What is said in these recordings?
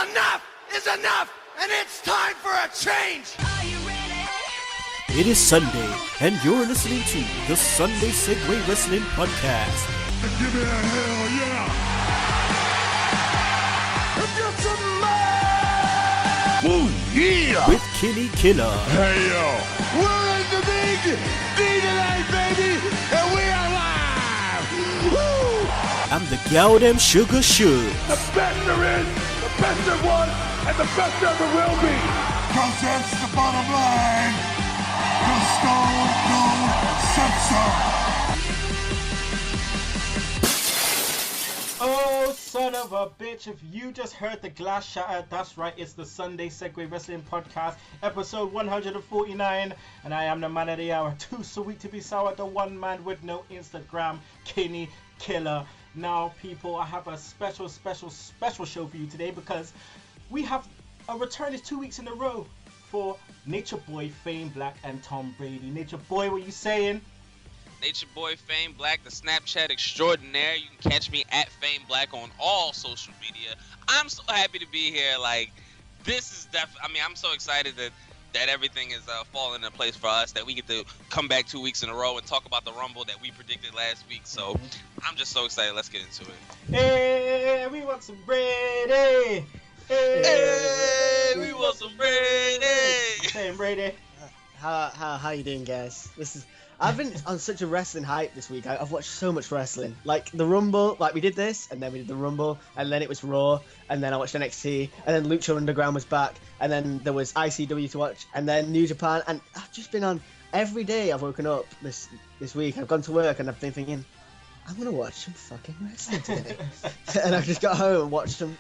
enough is enough, and it's time for a change. Are you ready? It is Sunday, and you're listening to the Sunday Segue Wrestling Podcast. Give me a hell yeah! Get some man! Ooh, yeah! With Kinny Killa. Hey, yo! We're in the big D tonight, baby, and we are live! Woo! And the Gal Dem Sugar Should. The best there is, the best there was, and the best there ever will be! Cause that's the bottom line! The Stone Cold Simpson! Oh, son of a bitch, if you just heard the glass shatter, that's right, it's the Sunday Segue Wrestling Podcast, episode 149, and I am the man of the hour, too sweet to be sour, the one man with no Instagram, Kinny Killa. Now, people, I have a special show for you today because we have a return is 2 weeks in a row for Nature Boy, Fame Black, and Tom Brady. Nature Boy, what you saying? Nature Boy Fame Black, the Snapchat extraordinaire. You can catch me at Fame Black on all social media. I'm so happy to be here. Like, this is I'm so excited that everything is falling into place for us, that we get to come back 2 weeks in a row and talk about the Rumble that we predicted last week. So I'm just so excited. Let's get into it. Hey, we want some Brady. Hey, we want some Brady. Saying Brady. How you doing, guys? I've been on such a wrestling hype this week. I've watched so much wrestling. Like the Rumble, like we did this, and then we did the Rumble, and then it was Raw, and then I watched NXT, and then Lucha Underground was back, and then there was ICW to watch, and then New Japan, and I've just been on every day. I've woken up this week. I've gone to work, and I've been thinking, I'm gonna watch some fucking wrestling today, and I've just got home and watched them.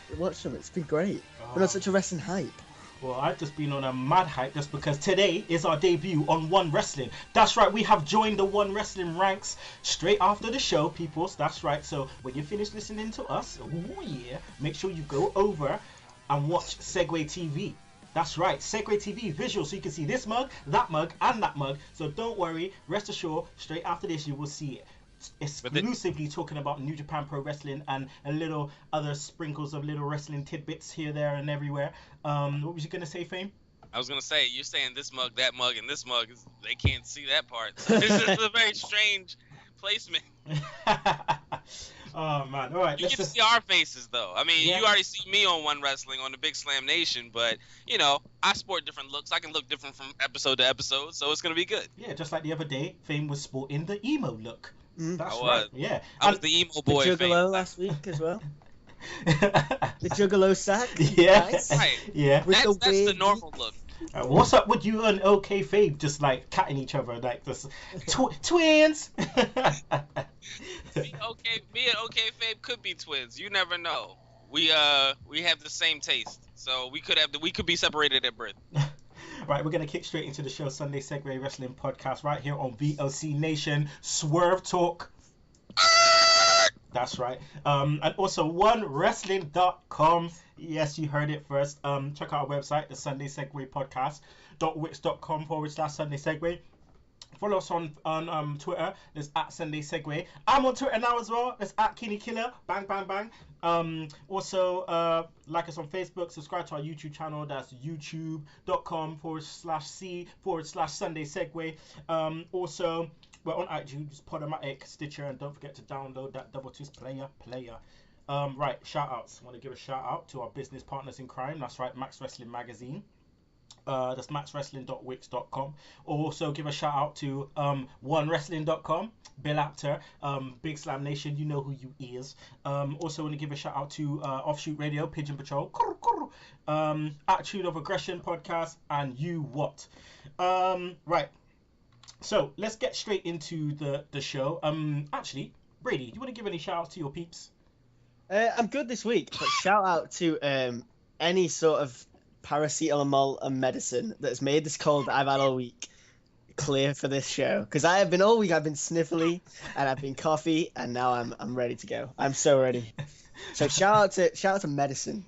It's been great. Been on such a wrestling hype. Well, I've just been on a mad hype just because today is our debut on One Wrestling. That's right, we have joined the One Wrestling ranks straight after the show, peoples. That's right, so when you finish listening to us, make sure you go over and watch Segue TV. That's right, Segue TV visual, so you can see this mug, and that mug. So don't worry, rest assured, straight after this you will see it. Exclusively talking about New Japan Pro Wrestling and a little other sprinkles of little wrestling tidbits here, there, and everywhere. What was you gonna say, Fame? I was gonna say, you're saying this mug, that mug, and this mug. They can't see that part. This is a very strange placement. Oh man! All right. You get to see our faces, though. I mean, You already see me on One Wrestling on the Big Slam Nation, but you know, I sport different looks. I can look different from episode to episode, so it's gonna be good. Yeah, just like the other day, Fame was sporting the emo look. That's I was. right. Yeah. I was the emo boy. The Juggalo last week as well. The Juggalo sack. Yeah. Nice. Right. Yeah. With That's the weird- normal look. What's up with you and OK Fave just like catting each other like this? Twins. Me and OK Fabe could be twins. You never know. We have the same taste, so we could be separated at birth. Right, we're gonna kick straight into the show. Sunday Segue Wrestling Podcast right here on VOC Nation. Swerve Talk. That's right. And also OneWrestling.com. Yes, you heard it first. Check out our website, the Sunday Segue Podcast.wix.com/Sunday Segue. Follow us on Twitter. There's at Sunday Segue. I'm on Twitter now as well. There's at Kinny Killa. Bang, bang, bang. Also, like us on Facebook. Subscribe to our YouTube channel. That's youtube.com/C/Sunday Segue. Also, we're on iTunes, Podomatic, Stitcher, and don't forget to download that Double Twist player. Right, shout outs. I want to give a shout out to our business partners in crime. That's right, Max Wrestling Magazine. That's maxwrestling.wix.com. Also give a shout out to onewrestling.com, Bill Apter, Big Slam Nation, you know who you is. Also want to give a shout out to Offshoot Radio, Pigeon Patrol, Attitude of Aggression podcast, and You What. Right, so let's get straight into the show. Actually, Brady, do you want to give any shout outs to your peeps? I'm good this week, but shout out to any sort of paracetamol and medicine that's made this cold that I've had all week clear for this show, because I have been all week. I've been sniffly and I've been coffee, and now I'm ready to go. I'm so ready. So shout out to medicine.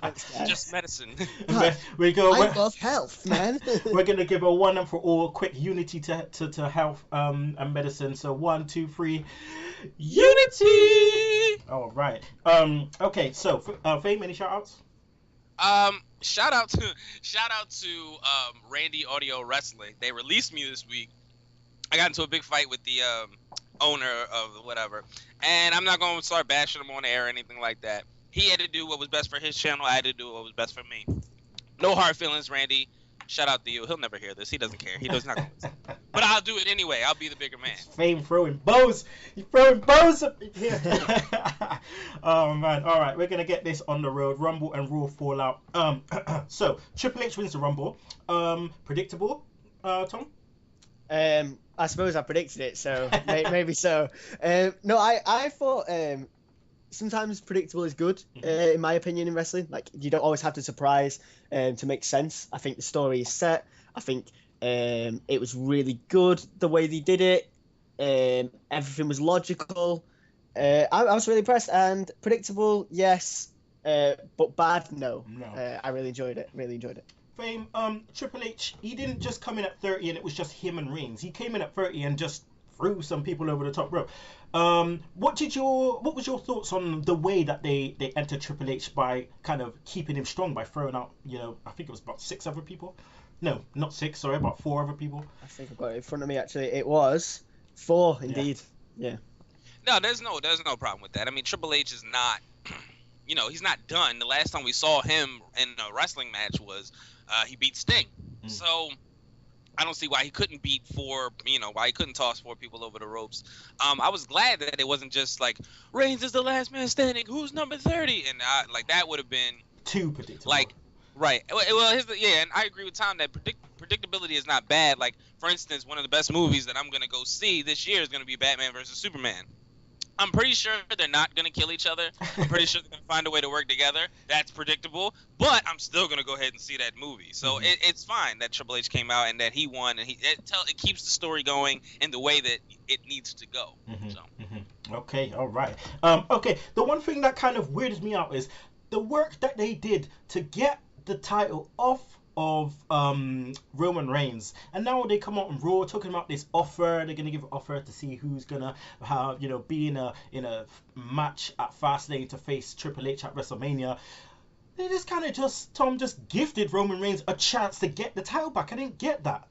Thanks, guys. Just medicine. We go. I love health, man. We're gonna give a one and for all quick unity to health and medicine. So 1, 2, 3, unity. All right. Okay. So Fame, any shout outs? Shout out to Randy Audio Wrestling. They released me this week. I got into a big fight with the owner of whatever, and I'm not going to start bashing him on the air or anything like that. He had to do what was best for his channel. I had to do what was best for me. No hard feelings, Randy. Shout out to you. He'll never hear this. He doesn't care. He does not. But I'll do it anyway. I'll be the bigger man. Fame throwing bows. He's throwing bows up here. Oh man. All right, we're gonna get this on the road. Rumble and Raw fallout. So Triple H wins the Rumble. Predictable, Tom? I suppose I predicted it, so maybe so. No, I thought sometimes predictable is good, in my opinion, in wrestling. Like, you don't always have to surprise to make sense. I think the story is set. I think it was really good the way they did it. Everything was logical. I was really impressed. And predictable, yes, but bad, no. I really enjoyed it. Fame, Triple H, he didn't just come in at 30 and it was just him and Reigns. He came in at 30 and just threw some people over the top rope. What was your thoughts on the way that they entered Triple H by kind of keeping him strong by throwing out, I think it was about 6 other people? No, not 6, sorry, about 4 other people. I think I've got it in front of me, actually. It was 4, indeed. Yeah. No, there's no problem with that. I mean, Triple H is not, he's not done. The last time we saw him in a wrestling match was he beat Sting. So I don't see why he couldn't beat 4, why he couldn't toss 4 people over the ropes. I was glad that it wasn't just like, Reigns is the last man standing, who's number 30? And that would have been too predictable. Like, right. Well, and I agree with Tom that predictability is not bad. Like, for instance, one of the best movies that I'm going to go see this year is going to be Batman versus Superman. I'm pretty sure they're not going to kill each other. I'm pretty sure they're going to find a way to work together. That's predictable. But I'm still going to go ahead and see that movie. So it's fine that Triple H came out and that he won. And it keeps the story going in the way that it needs to go. Okay, all right. Okay, the one thing that kind of weirds me out is the work that they did to get the title off of Roman Reigns, and now they come out on Raw talking about this offer. They're gonna give an offer to see who's gonna be in a match at Fastlane to face Triple H at WrestleMania. They just kind of Tom just gifted Roman Reigns a chance to get the title back. I didn't get that.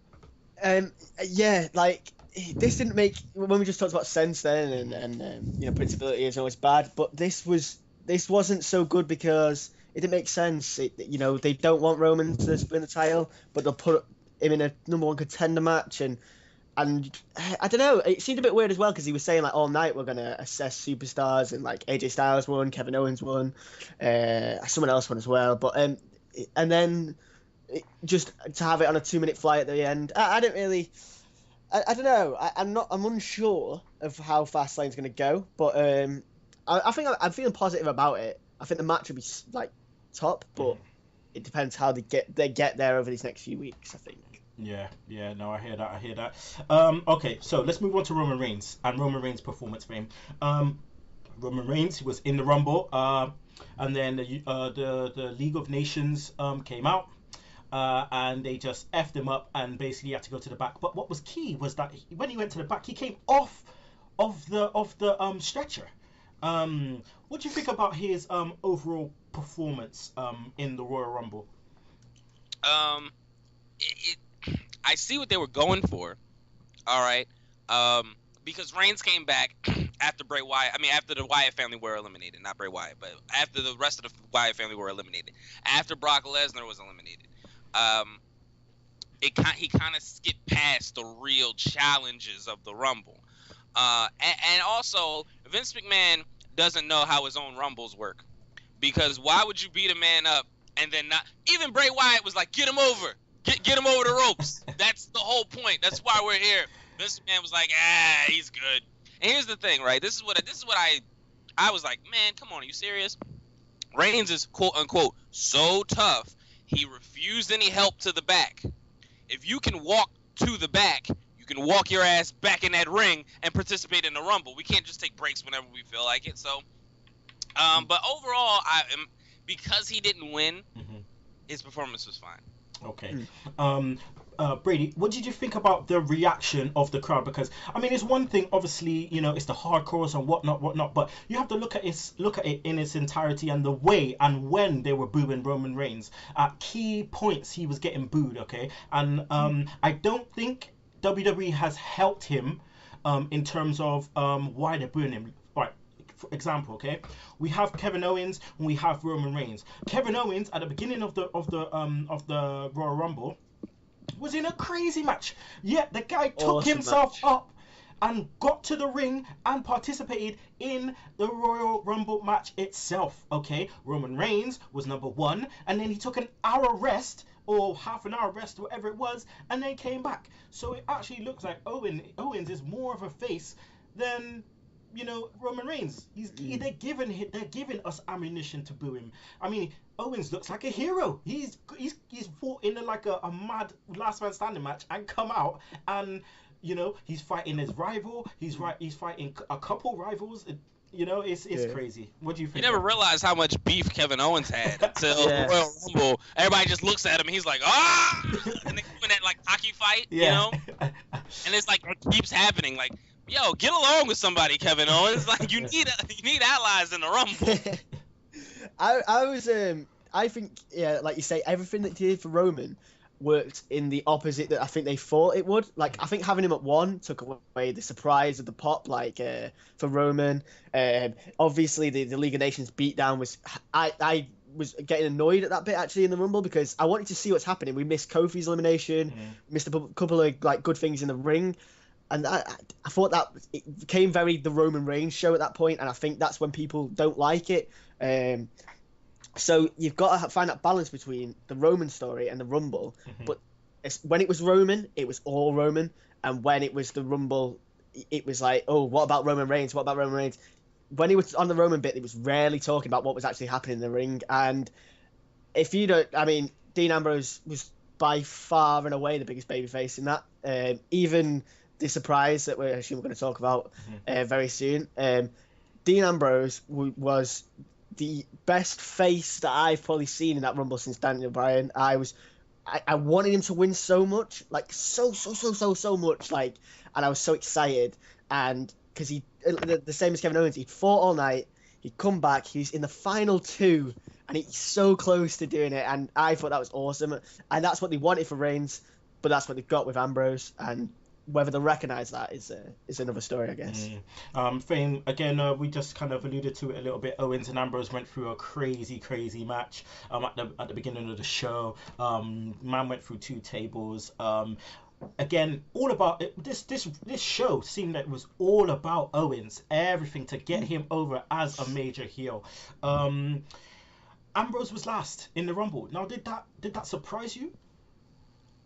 Yeah, like, this didn't make, when we just talked about sense then, and predictability is always bad, but this wasn't so good because it didn't make sense. They don't want Roman to win the title, but they'll put him in a number 1 contender match, and I don't know. It seemed a bit weird as well because he was saying like all night we're gonna assess superstars, and like AJ Styles won, Kevin Owens won, someone else won as well. But and then just to have it on a 2-minute flight at the end, I didn't really. I don't know. I'm unsure of how Fastlane's gonna go, but I think I'm feeling positive about it. I think the match will be like top, but it depends how they get there over these next few weeks, I think. Yeah, no, I hear that. Okay, so let's move on to Roman Reigns and Roman Reigns' performance fame. Roman Reigns was in the Rumble, and then the League of Nations came out, and they just effed him up and basically had to go to the back. But what was key was that when he went to the back, he came off of the stretcher. What do you think about his overall performance in the Royal Rumble? I see what they were going for. All right. Because Reigns came back after Bray Wyatt. I mean, after the Wyatt family were eliminated, not Bray Wyatt, but after the rest of the Wyatt family were eliminated, after Brock Lesnar was eliminated. He kind of skipped past the real challenges of the Rumble. And also, Vince McMahon doesn't know how his own Rumbles work. Because why would you beat a man up and then not... Even Bray Wyatt was like, get him over. Get him over the ropes. That's the whole point. That's why we're here. Vince McMahon was like, he's good. And here's the thing, right? This is what I was like, man, come on, are you serious? Reigns is, quote unquote, so tough, he refused any help to the back. If you can walk to the back, you can walk your ass back in that ring and participate in the Rumble. We can't just take breaks whenever we feel like it. So, but overall, because he didn't win, his performance was fine. Okay. Brady, what did you think about the reaction of the crowd? Because I mean, it's one thing, obviously, it's the hardcores and whatnot, but you have to look at it in its entirety, and the way and when they were booing Roman Reigns at key points, he was getting booed. Okay, and I don't think WWE has helped him in terms of why they're booing him. Right. For example, okay, we have Kevin Owens and we have Roman Reigns. Kevin Owens at the beginning of the Royal Rumble was in a crazy match. Yet the guy took Awesome himself match. up and got to the ring and participated in the Royal Rumble match itself. Okay, Roman Reigns was number 1, and then he took an hour rest or half an hour rest, whatever it was, and then came back. So it actually looks like Owens is more of a face than Roman Reigns. They're giving us ammunition to boo him. I mean, Owens looks like a hero. He's fought in like a mad last man standing match and come out, and he's fighting his rival. He's fighting a couple rivals. It's crazy. What do you think? You never realized how much beef Kevin Owens had until the Royal Rumble. Everybody just looks at him. He's like, ah, and they doing that like hockey fight, and it's like it keeps happening. Like, yo, get along with somebody, Kevin Owens. Like you need allies in the Rumble. I think like you say, everything that he did for Roman worked in the opposite that I think they thought it would. Like I think having him at 1 took away the surprise of the pop. Like for Roman, obviously the League of Nations beatdown was. I was getting annoyed at that bit actually in the Rumble because I wanted to see what's happening. We missed Kofi's elimination, missed a couple of like good things in the ring. And I thought that it became very the Roman Reigns show at that point, and I think that's when people don't like it. So you've got to find that balance between the Roman story and the Rumble. But when it was Roman, it was all Roman, and when it was the Rumble, it was like, oh, what about Roman Reigns? What about Roman Reigns? When he was on the Roman bit, it was rarely talking about what was actually happening in the ring. And if you don't, I mean, Dean Ambrose was by far and away the biggest babyface in that. Even the surprise that we're going to talk about very soon. Dean Ambrose was the best face that I've probably seen in that Rumble since Daniel Bryan. I wanted him to win so much, like so much, like, and I was so excited. And because he, the same as Kevin Owens, he'd fought all night, he'd come back, he's in the final 2, and he's so close to doing it. And I thought that was awesome, and that's what they wanted for Reigns, but that's what they've got with Ambrose. And whether they'll recognise that is another story, I guess. Fame, again, we just kind of alluded to it a little bit. Owens and Ambrose went through a crazy match at the beginning of the show. Man went through 2 tables. Again, all about it. This show seemed that it was all about Owens. Everything to get him over as a major heel. Ambrose was last in the Rumble. Now, did that surprise you?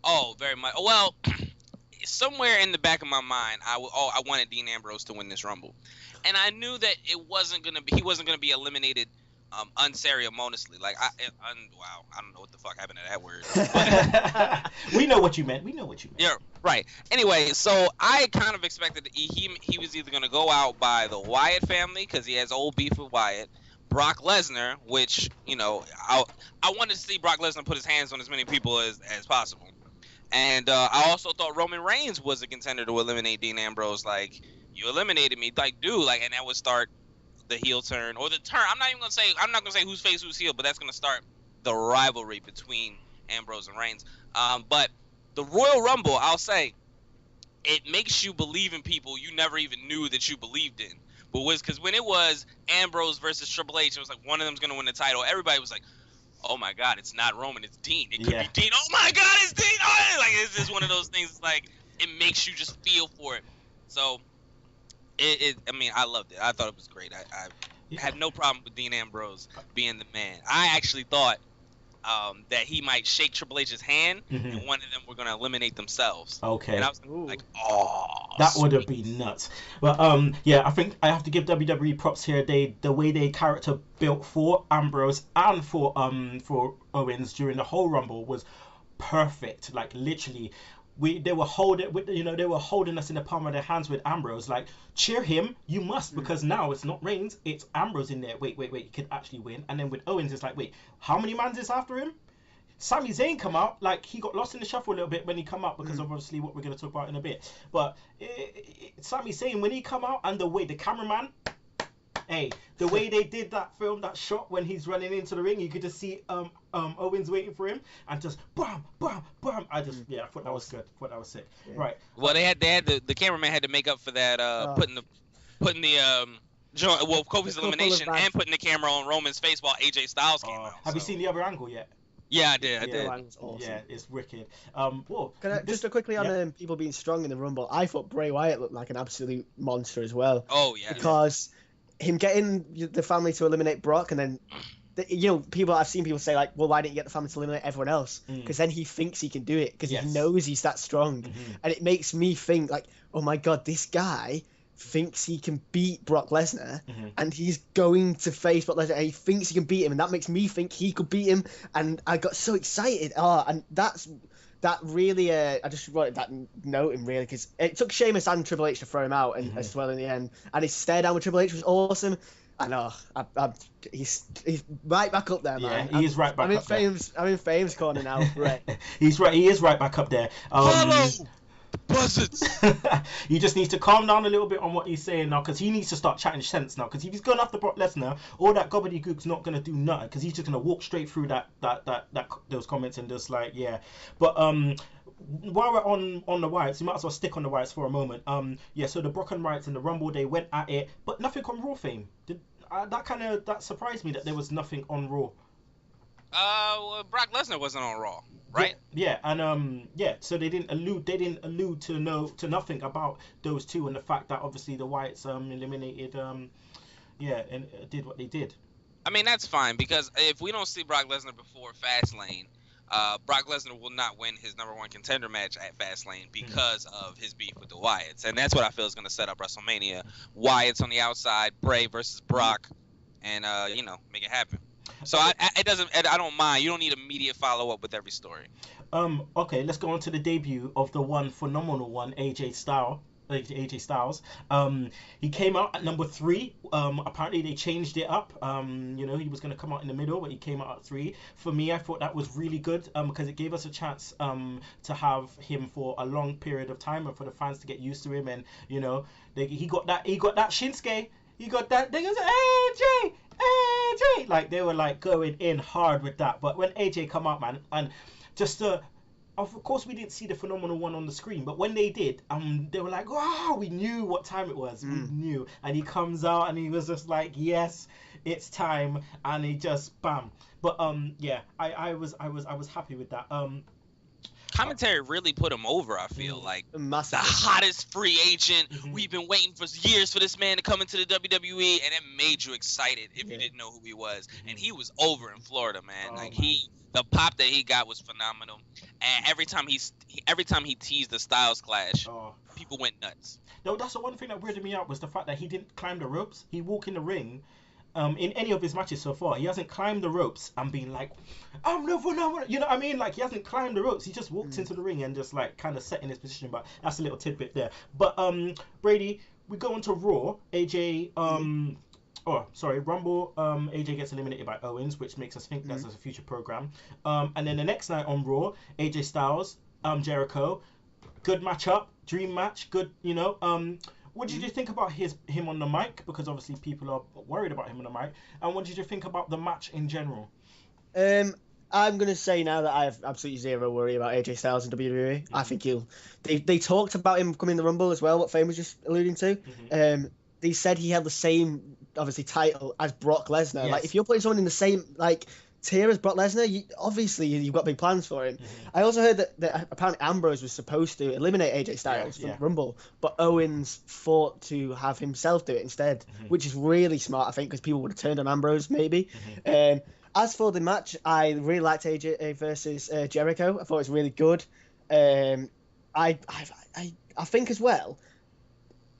Oh, very much. Well, somewhere in the back of my mind, I wanted Dean Ambrose to win this Rumble, and I knew that he wasn't gonna be eliminated unceremoniously. Like wow, I don't know what the fuck happened to that word. But, we know what you meant. Yeah, right. Anyway, so I kind of expected that he was either gonna go out by the Wyatt family because he has old beef with Wyatt, Brock Lesnar, which I wanted to see Brock Lesnar put his hands on as many people as possible. And I also thought Roman Reigns was a contender to eliminate Dean Ambrose. Like, you eliminated me, like, dude, like, and that would start the heel turn or the turn. I'm not gonna say who's face, who's heel, but that's gonna start the rivalry between Ambrose and Reigns. But the Royal Rumble, I'll say, it makes you believe in people you never even knew that you believed in. But because when it was Ambrose versus Triple H, it was like one of them's gonna win the title. Everybody was like, oh my God, it's not Roman, it's Dean. It could be Dean. Oh my God, it's Dean. Oh, like it's just one of those things. Like it makes you just feel for it. So, I mean, I loved it. I thought it was great. I had no problem with Dean Ambrose being the man. I actually thought that he might shake Triple H's hand, and one of them were going to eliminate themselves. Okay. And I was like, oh, that would have been nuts. But I think I have to give WWE props here. The way they character built for Ambrose and for Owens during the whole Rumble was perfect. Like literally, they were holding us in the palm of their hands with Ambrose. Like, cheer him, you must, because now it's not Reigns, it's Ambrose in there. Wait, he could actually win. And then with Owens, it's like, wait, how many mans is after him? Sami Zayn come out, like he got lost in the shuffle a little bit when he come out because of obviously what we're gonna talk about in a bit. But Sami Zayn when he come out and the way the cameraman, hey, the way they did that film, that shot when he's running into the ring, you could just see Owens waiting for him and just bam, bam, bam. I thought that was good. I thought that was sick. Yeah. Right. Well, they had the cameraman had to make up for that putting the Kofi's elimination and putting the camera on Roman's face while AJ Styles came out. Have you seen the other angle yet? Yeah, I did. Awesome. Yeah, it's wicked. Just quickly on people being strong in the Rumble, I thought Bray Wyatt looked like an absolute monster as well. Oh, yeah. Because him getting the family to eliminate Brock and then, I've seen people say, like, well, why didn't you get the family to eliminate everyone else? Because then he thinks he can do it because he knows he's that strong. And it makes me think, like, oh my God, this guy thinks he can beat Brock Lesnar and he's going to face Brock Lesnar and he thinks he can beat him, and that makes me think he could beat him, and I got so excited. And that really I just wanted that noting really, because it took Sheamus and Triple H to throw him out and as well in the end, and his stare down with Triple H was awesome. I know he's right back up there, man. Yeah, he is right back up there. I'm in Fame's corner now, right? He's right. He is right back up there. Follow buzzards. He just needs to calm down a little bit on what he's saying now, because he needs to start chatting sense now. Because if he's going after Brock Lesnar, all that gobbledygook's not going to do nothing, because he's just going to walk straight through those comments and just like, yeah. But while we're on the Wyatts, you might as well stick on the Wyatts for a moment. So the Brock and Wyatts in the Rumble, they went at it, but nothing on Raw. Fame. That surprised me that there was nothing on Raw. Well, Brock Lesnar wasn't on Raw, right? Yeah, and so they didn't allude to nothing about those two, and the fact that obviously the Wyatts eliminated and did what they did. I mean, that's fine, because if we don't see Brock Lesnar before Fastlane, Brock Lesnar will not win his number one contender match at Fastlane because of his beef with the Wyatts, and that's what I feel is going to set up WrestleMania. Wyatts on the outside, Bray versus Brock, and make it happen. So I don't mind. You don't need immediate follow up with every story. Okay, let's go on to the debut of the one phenomenal one, AJ Styles. He came out at number 3. Apparently they changed it up. He was going to come out in the middle, but he came out at 3. For me, I thought that was really good because it gave us a chance to have him for a long period of time and for the fans to get used to him. And he got that Shinsuke. He got that. They goes AJ. Like they were like going in hard with that. But when AJ come out, man, and just of course we didn't see the phenomenal one on the screen, but when they did, they were like, wow, we knew what time it was. We knew. And he comes out and he was just like, yes, it's time, and he just bam. But I was happy with that. Commentary really put him over, I feel like. Massive. The hottest free agent. We've been waiting for years for this man to come into the WWE, and it made you excited if you didn't know who he was. And he was over in Florida, man. The pop that he got was phenomenal. And every time he teased the Styles Clash, people went nuts. No, that's the one thing that weirded me out was the fact that he didn't climb the ropes. He walked in the ring. In any of his matches so far, he hasn't climbed the ropes and been like, I'm the phenomenal. You know what I mean? Like, he hasn't climbed the ropes. He just walked into the ring and just like kind of set in his position. But that's a little tidbit there. But Brady, we go into Raw. Rumble. AJ gets eliminated by Owens, which makes us think that's a future program. And then the next night on Raw, AJ Styles, Jericho, good matchup, dream match, good. What did you think about him on the mic? Because obviously people are worried about him on the mic. And what did you think about the match in general? I'm going to say now that I have absolutely zero worry about AJ Styles in WWE. I think they talked about him coming in the Rumble as well, what Fame was just alluding to. They said he had the same, obviously, title as Brock Lesnar. Yes. Like, if you're putting someone in the same, tier as Brock Lesnar, you've got big plans for him. I also heard that apparently Ambrose was supposed to eliminate AJ Styles from the Rumble, but Owens fought to have himself do it instead, which is really smart, I think, because people would have turned on Ambrose maybe. As for the match, I really liked AJ versus Jericho. I thought it was really good. I think as well,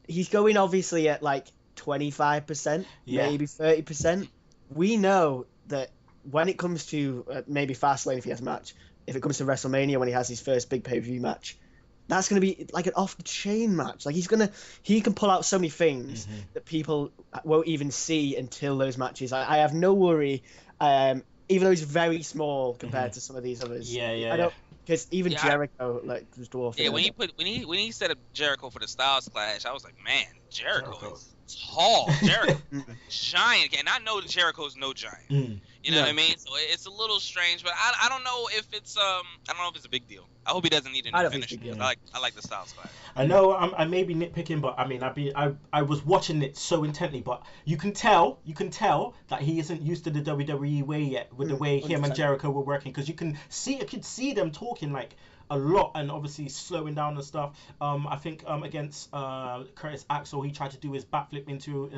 he's going obviously at 25%, maybe 30%. We know that when it comes to maybe Fastlane, if he has a match, if it comes to WrestleMania when he has his first big pay-per-view match, that's going to be like an off-the-chain match. Like he can pull out so many things that people won't even see until those matches. I have no worry even though he's very small compared to some of these others. Yeah. I don't, because even Yeah, Jericho was dwarfing. Yeah, him. when he set up Jericho for the Styles Clash, I was like, man, Jericho Jericho. is tall. Jericho, giant, and I know that Jericho's no giant. Mm. You know No. what I mean? So it's a little strange, but I don't know if it's I don't know if it's a big deal. I hope he doesn't need I any don't think it's a finishing. big deal. I like the Styles Clash. I know I may be nitpicking, but I mean I was watching it so intently, but you can tell that he isn't used to the WWE way yet with the way him and 100%. Jericho were working, because you could see them talking like a lot and obviously slowing down and stuff. I think against Curtis Axel, he tried to do his backflip into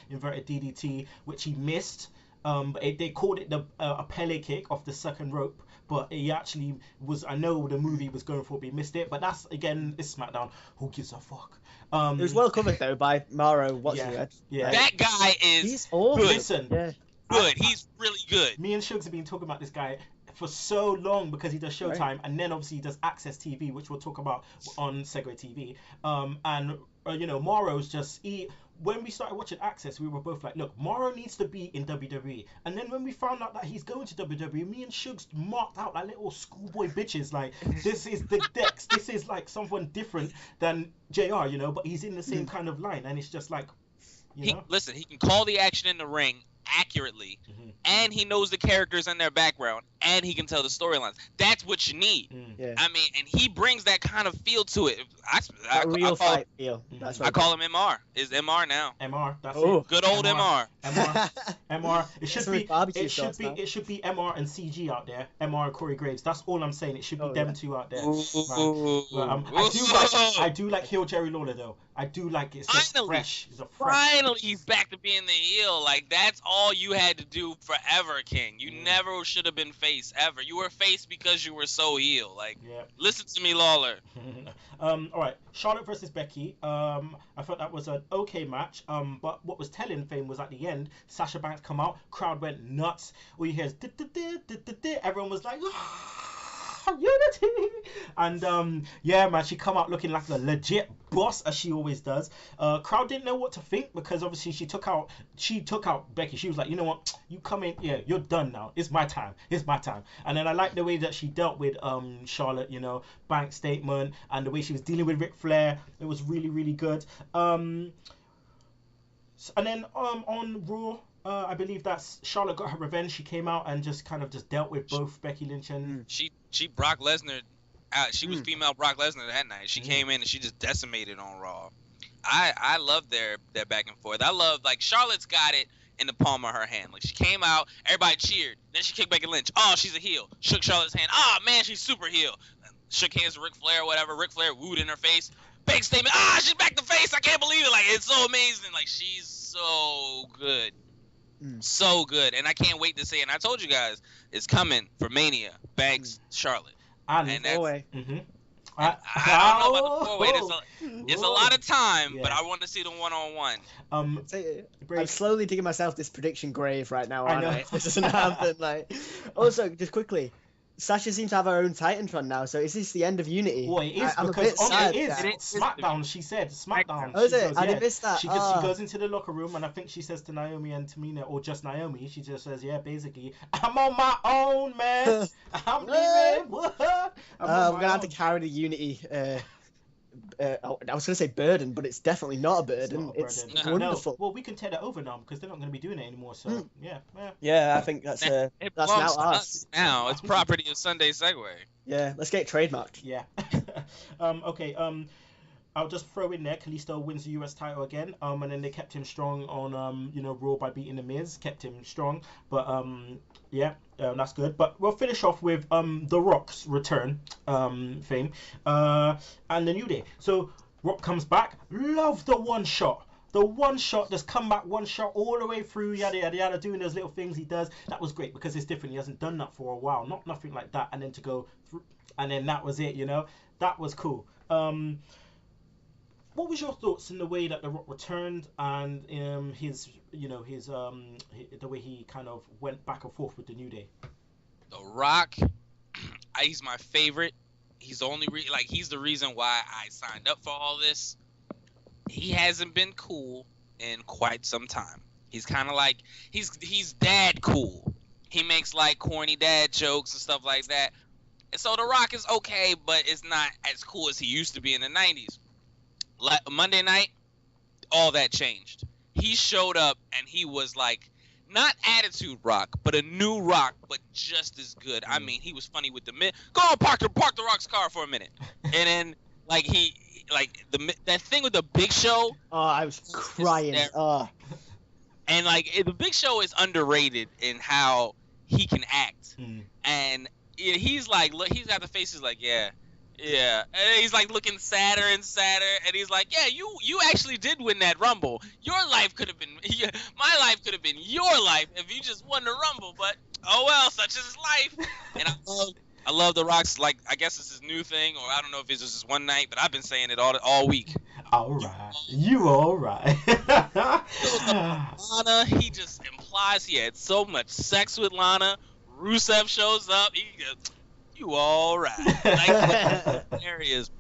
inverted DDT, which he missed. But they called it a Pele kick off the second rope, but he actually was. I know the movie was going for it, but he missed it. But that's again, it's SmackDown. Who gives a fuck? It was well covered though by Mauro. What's Yeah, he had? yeah. Like, That guy is he's awful. good. Listen, Yeah. Good. He's really good. me and Shugs have been talking about this guy for so long because he does Showtime, Right. and then obviously he does Access TV, which we'll talk about on Segue TV. And Mauro's just when we started watching Access, we were both like, look, Mauro needs to be in WWE. And then when we found out that he's going to WWE, me and Shugs marked out like little schoolboy bitches, like, this is the Dex, this is like someone different than JR, but he's in the same kind of line, and it's just like, Listen, he can call the action in the ring accurately, and he knows the characters and their background, and he can tell the storylines. That's what you need. Yeah. I mean, and he brings that kind of feel to it. That real fight feel. That's I call him MR. Is MR now? MR, that's Oh. it. Good old MR. MR. It should Some be. barbecue It should sauce be. now. It should be MR and CG out there. MR and Corey Graves. That's all I'm saying. It should be Oh, them yeah. two out there. Ooh. Well, I do like heel Jerry Lawler though. I do like it. It's just Finally. fresh. It's a fresh. Finally, he's back to being the heel. Like, that's all you had to do forever, King. You never should have been face, ever. You were face because you were so heel. Like, Yeah. listen to me, Lawler. All right. Charlotte versus Becky. I thought that was an okay match. But what was telling Fame was at the end, Sasha Banks come out, crowd went nuts. All you hear is everyone was like, unity. And yeah, man, she come out looking like a legit boss, as she always does. Crowd didn't know what to think, because obviously she took out Becky. She was like, you know what, you come in, yeah, you're done now, it's my time. And then I like the way that she dealt with Charlotte, bank statement, and the way she was dealing with Ric Flair. It was really, really good. And then on Raw, I believe that's Charlotte got her revenge. She came out and just kind of dealt with both Becky Lynch and She Brock Lesnar. She was female Brock Lesnar that night. She came in and she just decimated on Raw. I love their back and forth. I love, like, Charlotte's got it in the palm of her hand. Like, she came out, everybody cheered. Then she kicked Becky Lynch. Oh, she's a heel. Shook Charlotte's hand. Oh, man, she's super heel. Shook hands with Ric Flair or whatever. Ric Flair wooed in her face. Big statement. Ah, she's back to face. I can't believe it. Like, it's so amazing. Like, she's so good. So good. And I can't wait to see it. And I told you guys, it's coming for Mania. Banks, Charlotte. and that's- Four-way. I don't know about the four-way. It's a lot of time, but Yeah. I want to see the one-on-one. I'm slowly digging myself this prediction grave right now, aren't know. I? If this doesn't happen, like. Also, just quickly, Sasha seems to have her own Titantron now, so is this the end of Unity? Boy, it is, I'm a because bit sad. it that- is SmackDown. She said SmackDown. Oh, is She it? goes, I yeah. didn't miss that. She goes into the locker room, and I think she says to Naomi and Tamina, or just Naomi, she just says, yeah, basically, I'm on my own, man. I'm leaving. What? I'm on I'm my gonna have to own. carry the Unity. I was gonna say burden, but it's definitely not a burden. not a It's burden. wonderful. No, well, we can tear that over now because they're not going to be doing it anymore. So yeah. Yeah, I think that's It that's belongs now to ours. us now. It's property of Sunday Segue. Yeah, let's get it trademarked. Yeah. Okay. I'll just throw in there. Kalisto wins the US title again. And then they kept him strong on Raw by beating the Miz. Kept him strong. But that's good. But we'll finish off with The Rock's return, Fame, and the New Day. So Rock comes back. Love the one shot. The one shot, just come back one shot all the way through, yada yada yada, doing those little things he does. That was great because it's different. He hasn't done that for a while. Nothing like that. And then to go through, and then that was it. That was cool. What was your thoughts in the way that The Rock returned and his the way he kind of went back and forth with the New Day? The Rock, he's my favorite. He's the only he's the reason why I signed up for all this. He hasn't been cool in quite some time. He's kind of like he's dad cool. He makes like corny dad jokes and stuff like that. And so The Rock is okay, but it's not as cool as he used to be in the 90s. Monday night, all that changed. He showed up and he was like, not attitude Rock, but a new Rock, but just as good. I mean, he was funny with the go on, park the Rock's car for a minute. And then like that thing with the Big Show. Oh, I was crying. Oh. And like the Big Show is underrated in how he can act. And he's like, look, he's got the faces like, yeah. And he's like looking sadder and sadder, and he's like, yeah, you actually did win that Rumble. Your life could have been, my life could have been your life if you just won the Rumble. But oh well, such is life. And I love The Rock's, like, I guess it's his new thing, or I don't know if it's just one night, but I've been saying it all week. All right, you all right. Lana, he just implies he had so much sex with Lana. Rusev shows up. He goes, you all right. Like, there he is.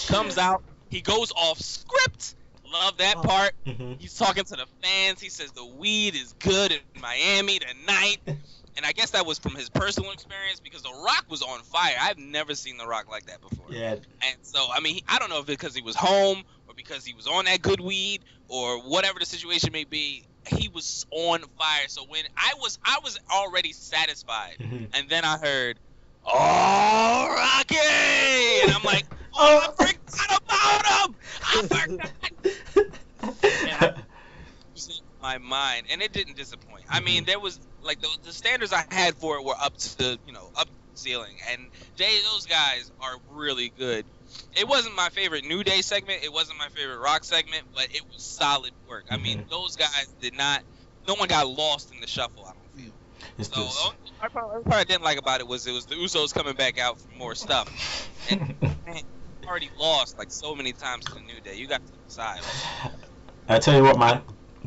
Comes out. He goes off script. Love that part. He's talking to the fans. He says the weed is good in Miami tonight. And I guess that was from his personal experience because The Rock was on fire. I've never seen The Rock like that before. Yeah. And so, I mean, I don't know if it's because he was home or because he was on that good weed or whatever the situation may be. He was on fire. So when I was already satisfied, and then I heard, "Oh, Rocky!" and I'm like, "Oh, I forgot about him! I forgot!" And I was in my mind, and it didn't disappoint. I mean, there was like the standards I had for it were up to the ceiling, and those guys are really good. It wasn't my favorite New Day segment. It wasn't my favorite Rock segment, but it was solid work. I mean, those guys did not. No one got lost in the shuffle. I don't feel. So the part I didn't like about it was the Usos coming back out for more stuff, and man, already lost like so many times to the New Day. You got to decide. I tell you what, man.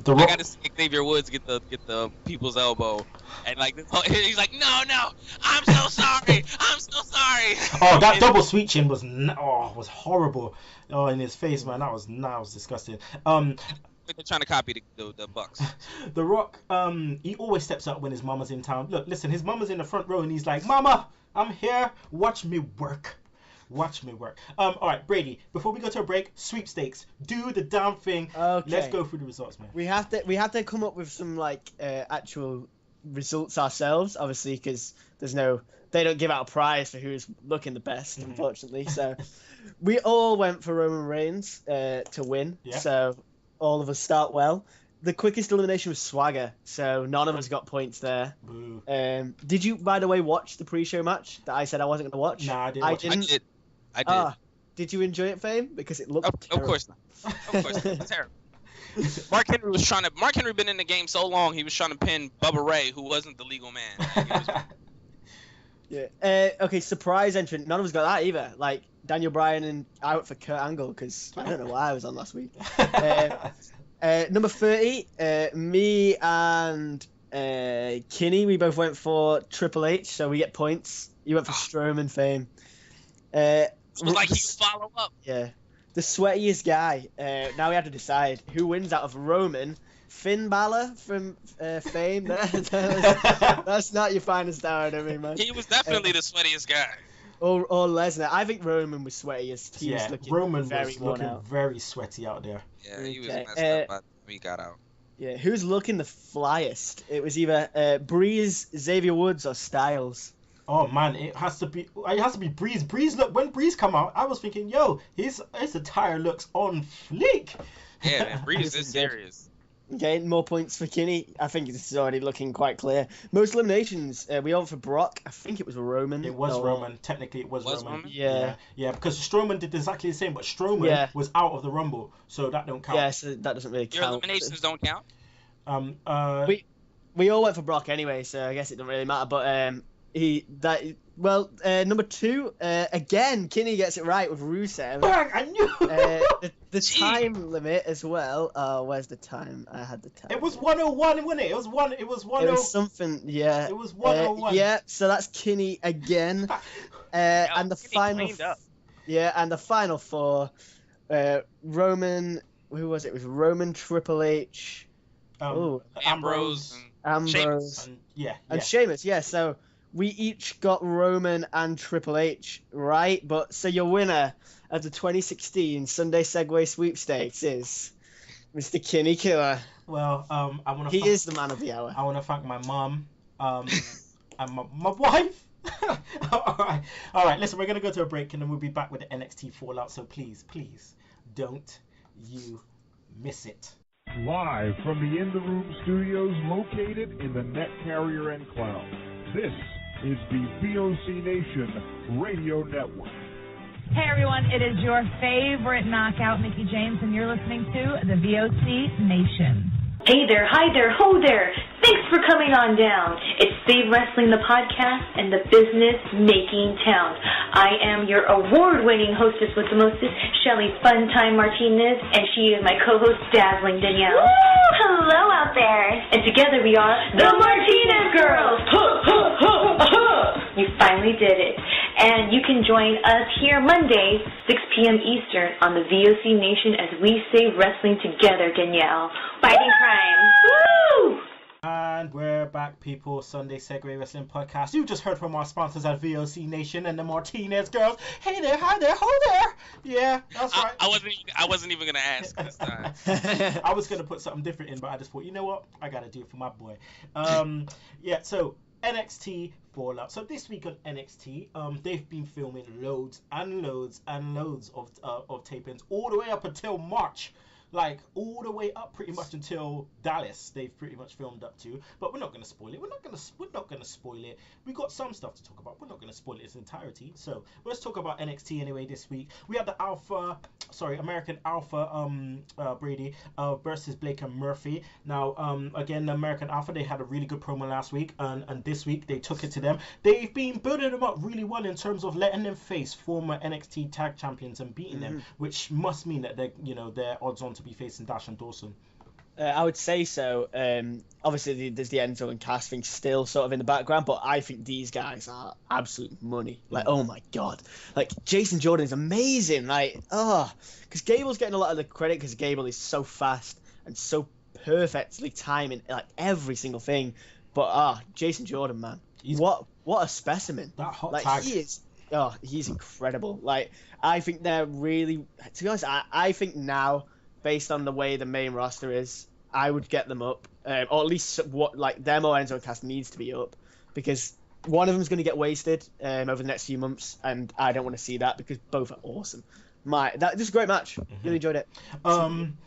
I got to see Xavier Woods get the people's elbow, and like he's like, no, I'm so sorry. Oh, that double sweet chin was horrible. Oh, in his face, man, that was disgusting. They're trying to copy the Bucks. The Rock, he always steps up when his mama's in town. Look, listen, his mama's in the front row, and he's like, "Mama, I'm here. Watch me work." All right, Brady. Before we go to a break, sweepstakes. Do the damn thing. Okay. Let's go through the results, man. We have to come up with some like actual results ourselves, obviously, because they don't give out a prize for who's looking the best, unfortunately. So we all went for Roman Reigns to win. Yeah. So all of us start well. The quickest elimination was Swagger, so none of us got points there. Boo. Did you, by the way, watch the pre-show match that I said I wasn't going to watch? Nah, I didn't. I did. Did you enjoy it, Fame? Because it looked Of course not. Of course not. Terrible. Mark Henry been in the game so long, he was trying to pin Bubba Ray, who wasn't the legal man. Yeah. Okay, surprise entrant. None of us got that either. Like, Daniel Bryan and I went for Kurt Angle, because I don't know why I was on last week. Number 30, me and Kinny, we both went for Triple H, so we get points. You went for Strowman, Fame. It was like he follow up. Yeah. The sweatiest guy. Now we have to decide who wins out of Roman. Finn Balor from Fame. That's not your finest hour, I don't mean, man. He was definitely the sweatiest guy. Or Lesnar. I think Roman was sweatiest. He was looking Roman very was looking very sweaty out there. Yeah, he was messed up by the time he got out. Yeah, who's looking the flyest? It was either Breeze, Xavier Woods, or Styles. Oh man, it has to be Breeze. Breeze, look, when Breeze come out, I was thinking, yo, his attire looks on fleek. Yeah, man, Breeze is serious. Okay, more points for Kinny. I think this is already looking quite clear. Most eliminations, we all went for Brock. I think it was Roman. It was Roman. Technically, it was Roman. Yeah, because Strowman did exactly the same, but Strowman was out of the Rumble, so that don't count. Yeah, so that doesn't really count. Your eliminations don't count? We all went for Brock anyway, so I guess it doesn't really matter. But number 2, again, Kinny gets it right with Rusev. Bang! I knew. The time limit as well. Where's the time? I had the time. It was 101, wasn't it? It was 1. It was 1. It was something. Yeah. It was 101. Yeah. So that's Kinny again. And the final. Yeah, and the final 4. Roman. Who was it? It was Roman, Triple H. Ambrose. Ambrose, Sheamus. and Sheamus. Yeah, so we each got Roman and Triple H, right? But so your winner of the 2016 Sunday Segway Sweepstakes is Mr. Kinny Killa. Well, He is the man of the hour. I want to thank my mom, and my wife. All right. Listen, we're gonna go to a break, and then we'll be back with the NXT Fallout. So please, don't you miss it. Live from the In the Room studios located in the Net Carrier Enclave. This is the VOC Nation Radio Network. Hey everyone, it is your favorite knockout, Mickie James, and you're listening to the VOC Nation. Hey there, hi there, ho there. Thanks for coming on down. It's Save Wrestling, the podcast, and the business-making town. I am your award-winning hostess with the mostest, Shelly Funtime Martinez, and she is my co-host, Dazzling Danielle. Woo! Hello out there. And together we are the Martinez Girls. You finally did it. And you can join us here Monday, 6 p.m. Eastern on the VOC Nation as we save wrestling together, Danielle. Fighting crime. Woo! And we're back, people. Sunday Segue Wrestling Podcast. You just heard from our sponsors at VOC Nation and the Martinez Girls. Hey there, hi there, ho there. Yeah, that's right. I wasn't even gonna ask this time. I was gonna put something different in, but I just thought, you know what? I gotta do it for my boy. So NXT Fallout. So this week on NXT, they've been filming loads and loads and loads of tapings all the way up until March. Like, all the way up pretty much until Dallas, they've pretty much filmed up to. But we're not going to spoil it. We're not going to spoil it. We got some stuff to talk about. We're not going to spoil it in its entirety. So let's talk about NXT anyway this week. We have the American Alpha, Brady versus Blake and Murphy. Now, again, the American Alpha, they had a really good promo last week, and this week they took it to them. They've been building them up really well in terms of letting them face former NXT tag champions and beating them, which must mean that they're odds on to be facing Dash and Dawson. I would say so. Obviously, there's the Enzo and Cass thing still sort of in the background, but I think these guys are absolute money. Like, oh my god. Like, Jason Jordan is amazing. Like, because Gable's getting a lot of the credit because Gable is so fast and so perfectly timing like every single thing. But Jason Jordan, man, what a specimen. That hot like, tag. He's incredible. Like, I think they're really, to be honest, I think now, based on the way the main roster is, I would get them up, or at least what like them or Enzo and Cass needs to be up, because one of them's going to get wasted over the next few months, and I don't want to see that because both are awesome. This is a great match. Really enjoyed it. American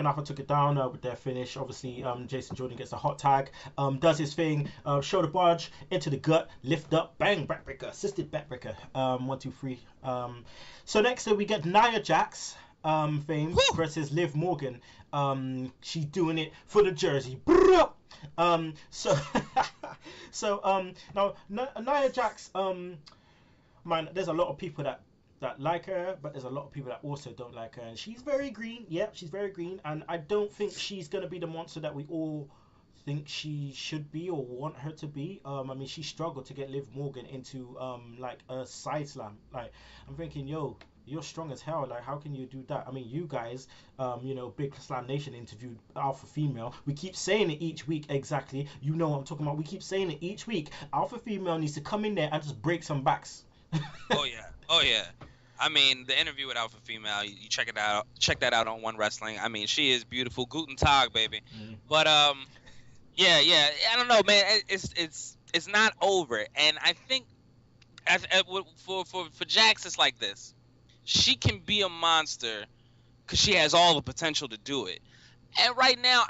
Alpha took it down with their finish. Obviously, Jason Jordan gets a hot tag, does his thing, shoulder barge into the gut, lift up, bang, backbreaker, assisted backbreaker. 1, 2, 3. So next we get Nia Jax, Fame versus Liv Morgan. She's doing it for the jersey. Now Nia Jax, man, there's a lot of people that like her, but there's a lot of people that also don't like her, and she's very green. She's very green, and I don't think she's gonna be the monster that we all think she should be or want her to be. I mean, she struggled to get Liv Morgan into like a side slam. Like, I'm thinking, yo, you're strong as hell. Like, how can you do that? I mean, you guys, Big Slam Nation interviewed Alpha Female. We keep saying it each week. Exactly, you know what I'm talking about. We keep saying it each week. Alpha Female needs to come in there and just break some backs. Oh yeah. I mean, the interview with Alpha Female, you check it out. Check that out on One Wrestling. I mean, she is beautiful. Guten Tag, baby. But yeah. I don't know, man. It's not over, and I think for Jax, it's like this. She can be a monster because she has all the potential to do it. And right now,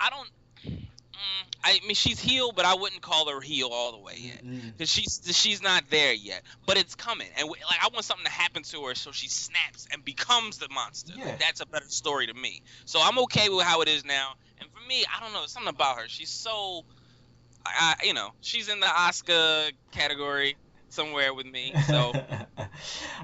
I mean, she's heel, but I wouldn't call her heel all the way yet, because she's not there yet. But it's coming, and I want something to happen to her so she snaps and becomes the monster. Yeah. Like, that's a better story to me. So I'm okay with how it is now. And for me, I don't know, something about her. She's so, she's in the Oscar category somewhere with me. So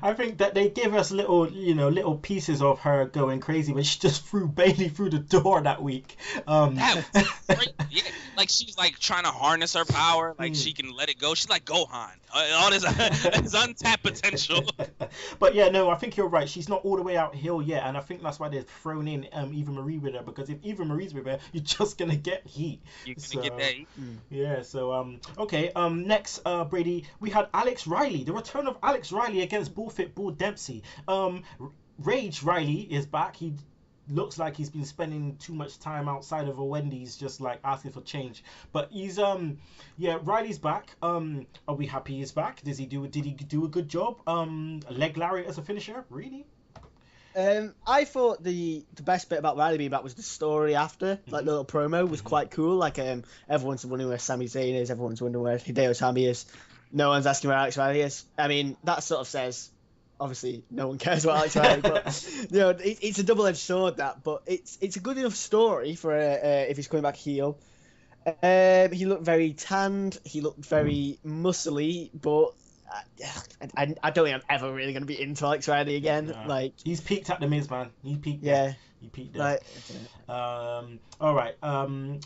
I think that they give us little pieces of her going crazy when she just threw Bailey through the door that week. That was great. Yeah, like she's like trying to harness her power, like she can let it go. She's like Gohan, all this untapped potential. But yeah, no, I think you're right. She's not all the way out hill yet, and I think that's why they've thrown in Eva Marie with her, because if Eva Marie's with her, you're just gonna get heat. You're gonna get that heat. Yeah. So okay. Next, Brady, we had Alex Riley, the return of Alex Riley against Bullfit Bull Dempsey. Rage Riley is back. He looks like he's been spending too much time outside of a Wendy's just like asking for change, but he's Riley's back. Are we happy he's back? Did he do a good job? Leg lariat as a finisher, really? I thought the best bit about Riley being back was the story after, like the little promo was quite cool. Like everyone's wondering where Sami Zayn is, everyone's wondering where Hideo Itami is, no one's asking where Alex Riley is. I mean, that sort of says, obviously no one cares about Alex Riley, but it's a double-edged sword, that. But it's a good enough story for if he's coming back heel. He looked very tanned, he looked very muscly, but I don't think I'm ever really going to be into Alex Riley again. No. Like, he's peaked at the Miz, man. He peaked. Yeah. He peaked there. All right.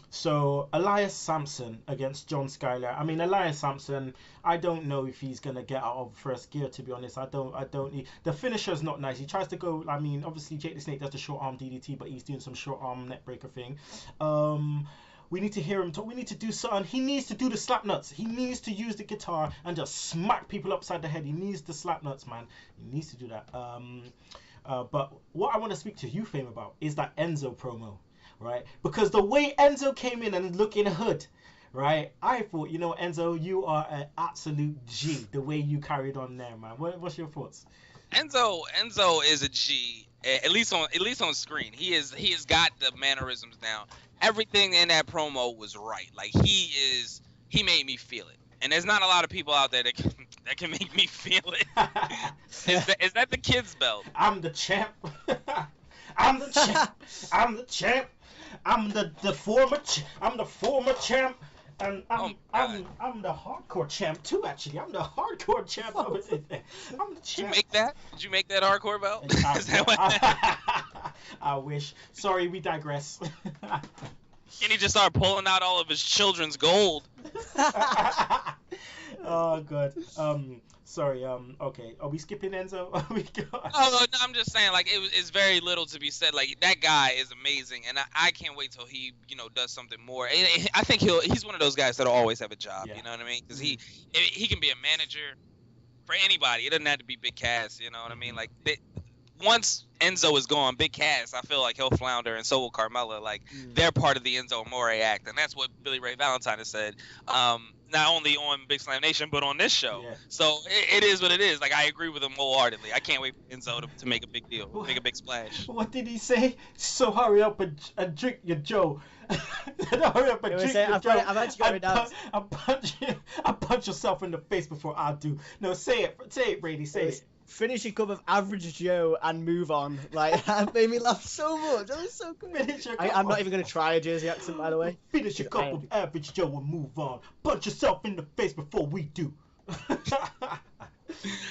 So Elias Sampson against John Skyler. I mean, Elias Sampson, I don't know if he's gonna get out of first gear, to be honest. I don't. The finisher's not nice. He tries to go. I mean, obviously Jake the Snake does the short arm DDT, but he's doing some short arm neck breaker thing. We need to hear him talk. We need to do something. He needs to do the slap nuts. He needs to use the guitar and just smack people upside the head. He needs the slap nuts, man. He needs to do that. But what I want to speak to you, Fame, about is that Enzo promo, right? Because the way Enzo came in and looking hood, right? I thought, Enzo, you are an absolute G. The way you carried on there, man. What's your thoughts? Enzo is a G, at least on screen. He has got the mannerisms down. Everything in that promo was right. Like he made me feel it. And there's not a lot of people out there that can make me feel it. Is that the kid's belt? I'm the champ. I'm the champ. I'm the champ. I'm the former champ. And I'm the hardcore champ too. Actually, I'm the hardcore champ. I'm the champ. Did you make that hardcore belt? I wish. Sorry, we digress. And he just started pulling out all of his children's gold. Oh god. Sorry. Okay. Are we skipping Enzo? No, I'm just saying, like, it's very little to be said. Like, that guy is amazing, and I can't wait till he, does something more. I think he's one of those guys that'll always have a job. Yeah. You know what I mean? Because he can be a manager for anybody. It doesn't have to be Big Cass. You know what I mean? Like, once Enzo is gone, Big Cass, I feel like he'll flounder, and so will Carmella. Like, they're part of the Enzo Amore act, and that's what Billy Ray Valentine has said. Not only on Big Slam Nation, but on this show. Yeah. So it is what it is. Like, I agree with him wholeheartedly. I can't wait for Enzo to make a big deal, make a big splash. What did he say? So hurry up and drink your Joe. Hurry up and drink your Joe. I've actually got it I punch yourself in the face before I do. No, say it, Brady. Say it. Finish a cup of average Joe and move on. Like, that made me laugh so much. That was so good. I'm not even going to try a Jersey accent, by the way. Finish a cup of average Joe and move on. Punch yourself in the face before we do.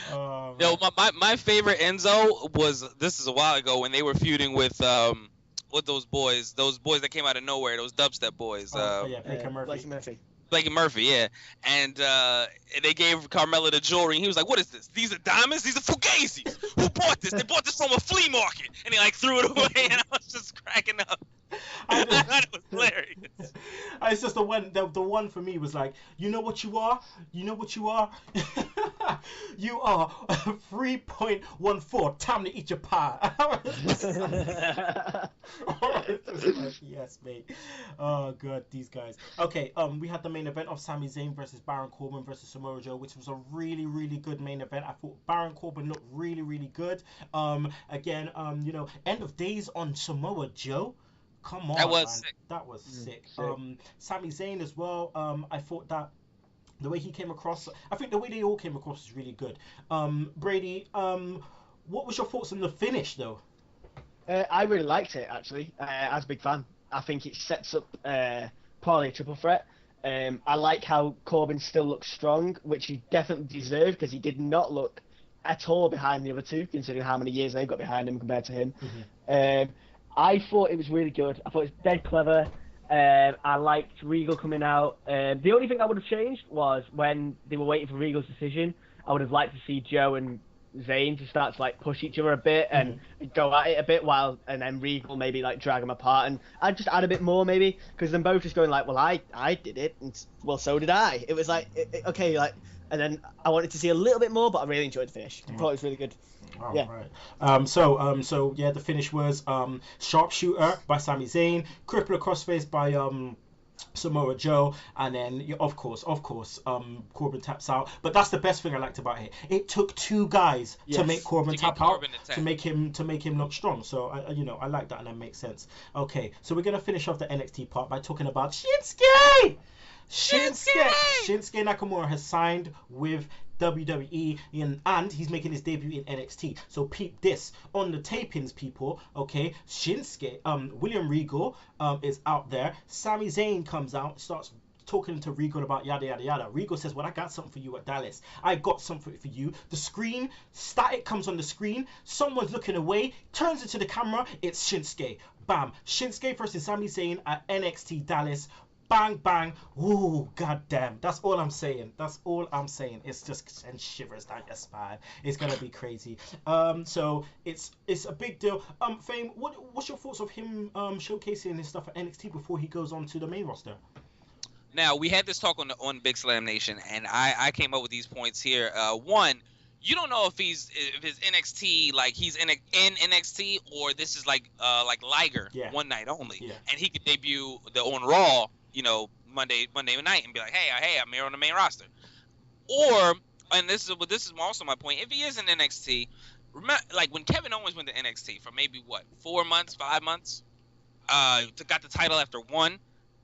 Yo, my favorite Enzo was, this is a while ago, when they were feuding with those boys that came out of nowhere, those dubstep boys. Blake and Murphy, yeah. And they gave Carmella the jewelry, and he was like, "What is this? These are diamonds? These are fugazis. Who bought this? They bought this from a flea market." And he threw it away, and I was just cracking up. I thought it was hilarious. It's just the one for me was like, you know what you are? You know what you are? You are 3.14. Time to eat your pie. Yes, mate. Oh god, these guys. Okay, we had the main event of Sami Zayn versus Baron Corbin versus Samoa Joe, which was a really, really good main event. I thought Baron Corbin looked really, really good. Again, end of days on Samoa Joe. Come on, that was man. Sick. That was sick. Sami Zayn as well. I thought that the way he came across, I think the way they all came across is really good. Brady, what was your thoughts on the finish, though? I really liked it, actually. As a big fan, I think it sets up probably a triple threat. I like how Corbin still looks strong, which he definitely deserved, because he did not look at all behind the other two, considering how many years they've got behind him compared to him. I thought it was really good. I thought it was dead clever. I liked Regal coming out. The only thing I would have changed was when they were waiting for Regal's decision. I would have liked to see Joe and Zayn to start to like push each other a bit and go at it a bit and then Regal maybe like drag them apart, and I'd just add a bit more maybe, because them both just going like, well, I did it, and well, so did I. It was like, okay, like, and then I wanted to see a little bit more, but I really enjoyed the finish. I thought it was really good. Oh, yeah. Right. So yeah, the finish was Sharpshooter by Sami Zayn, Crippler Crossface by Samoa Joe, and then of course Corbin taps out. But that's the best thing I liked about it. It took two guys to make Corbin tap out, to make him look strong. So I like that, and that makes sense. Okay, so we're gonna finish off the NXT part by talking about Shinsuke Nakamura has signed with WWE, and he's making his debut in NXT. So peep this on the tapings, people. Okay, Shinsuke, William Regal, is out there. Sami Zayn comes out, starts talking to Regal about yada yada yada. Regal says, "Well, I got something for you at Dallas. I got something for you." The screen static comes on the screen. Someone's looking away, turns into the camera. It's Shinsuke. Bam! Shinsuke versus Sami Zayn at NXT Dallas. Bang, bang. Ooh, goddamn. That's all I'm saying. It's just sends shivers down your spine. It's going to be crazy. So it's a big deal. Fame, what's your thoughts of him showcasing his stuff at NXT before he goes on to the main roster? Now, we had this talk on Big Slam Nation, and I came up with these points here. One, you don't know if his NXT, like he's in NXT, or this is like Liger, one night only, and he could debut on Raw, Monday night, and be like, hey, I'm here on the main roster. Or, and this is also my point, if he is in NXT, remember, like when Kevin Owens went to NXT for maybe 5 months, got the title after one,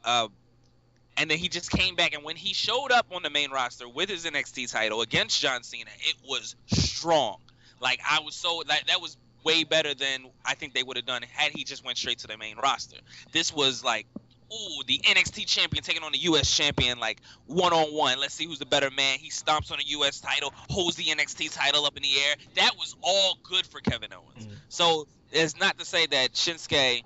and then he just came back, and when he showed up on the main roster with his NXT title against John Cena, it was strong. Like, I was that was way better than I think they would have done had he just went straight to the main roster. This was like, ooh, the NXT champion taking on the U.S. champion, like, one-on-one. Let's see who's the better man. He stomps on the U.S. title, holds the NXT title up in the air. That was all good for Kevin Owens. So it's not to say that Shinsuke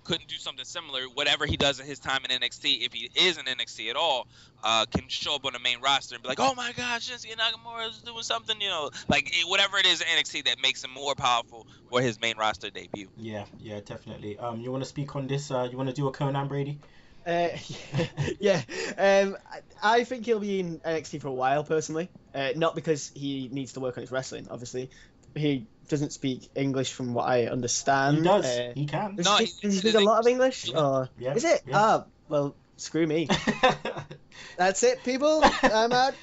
couldn't do something similar. Whatever he does in his time in NXT, if he is in NXT at all, can show up on the main roster and be like, oh my God, Shinsuke Nakamura is doing something, like whatever it is in NXT that makes him more powerful for his main roster debut. Yeah, definitely. You want to speak on this? You want to do a Conan, Brady? Yeah. I think he'll be in NXT for a while, personally. Not because he needs to work on his wrestling, obviously. He doesn't speak English from what I understand. He does. He can. Does he speak a lot of English? Or yeah. Is it? Yeah. Well, screw me. That's it, people. I'm out.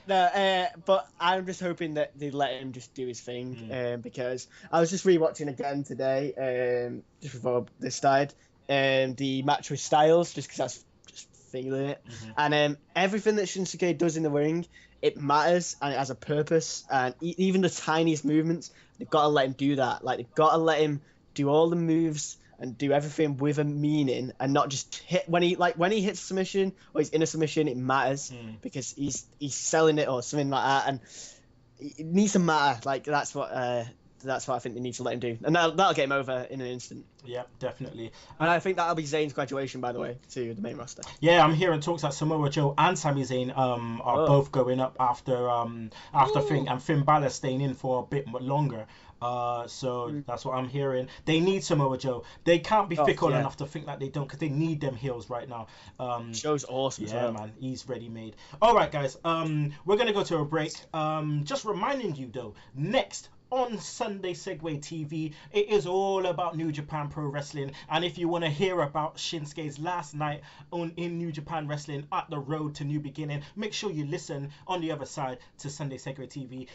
But I'm just hoping that they let him just do his thing, because I was just rewatching again today, just before this started, the match with Styles, just because I was just feeling it. And everything that Shinsuke does in the ring, it matters and it has a purpose, and even the tiniest movements, they've got to let him do that. Like, they've got to let him do all the moves and do everything with a meaning, and not just hit when he hits a submission or he's in a submission. It matters because he's selling it or something like that, and it needs to matter. Like, that's what I think they need to let him do, and that'll get him over in an instant. Yeah, definitely. And I think that'll be Zayn's graduation, by the way, to the main roster. Yeah, I'm hearing talks that Samoa Joe and Sami Zayn are both going up after Finn, and Finn Balor staying in for a bit longer. So that's what I'm hearing. They need Samoa Joe. They can't be fickle enough to think that they don't, because they need them heels right now. Joe's awesome. Yeah, man, he's ready made. All right, guys. We're gonna go to a break. Just reminding you though, next on Sunday Segue TV, it is all about New Japan Pro Wrestling, and if you want to hear about Shinsuke's last night in New Japan Wrestling at the Road to New Beginning, make sure you listen on the other side to Sunday Segue TV.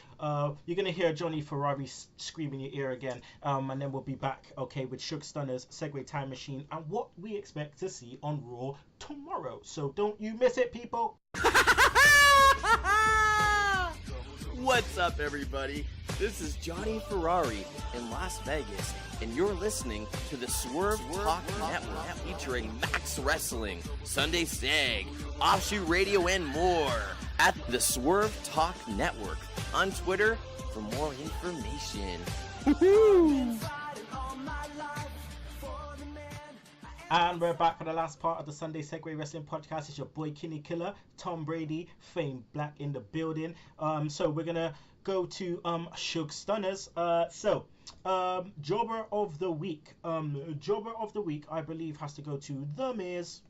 You're gonna hear Johnny Ferrari scream in your ear again, and then we'll be back, okay, with Shook Stunner's Segue Time Machine and what we expect to see on Raw tomorrow. So don't you miss it, people. What's up, everybody? This is Johnny Ferrari in Las Vegas, and you're listening to the Swerve Talk Network featuring Max Wrestling, Sunday Seg, Offshoot Radio, and more at the Swerve Talk Network on Twitter for more information. And we're back for the last part of the Sunday Segue Wrestling Podcast. It's your boy Kinny Killa, Tom Brady, Fame Black in the building. So we're gonna go to Shug Stunners. Jobber of the week. Jobber of the week, I believe, has to go to The Miz.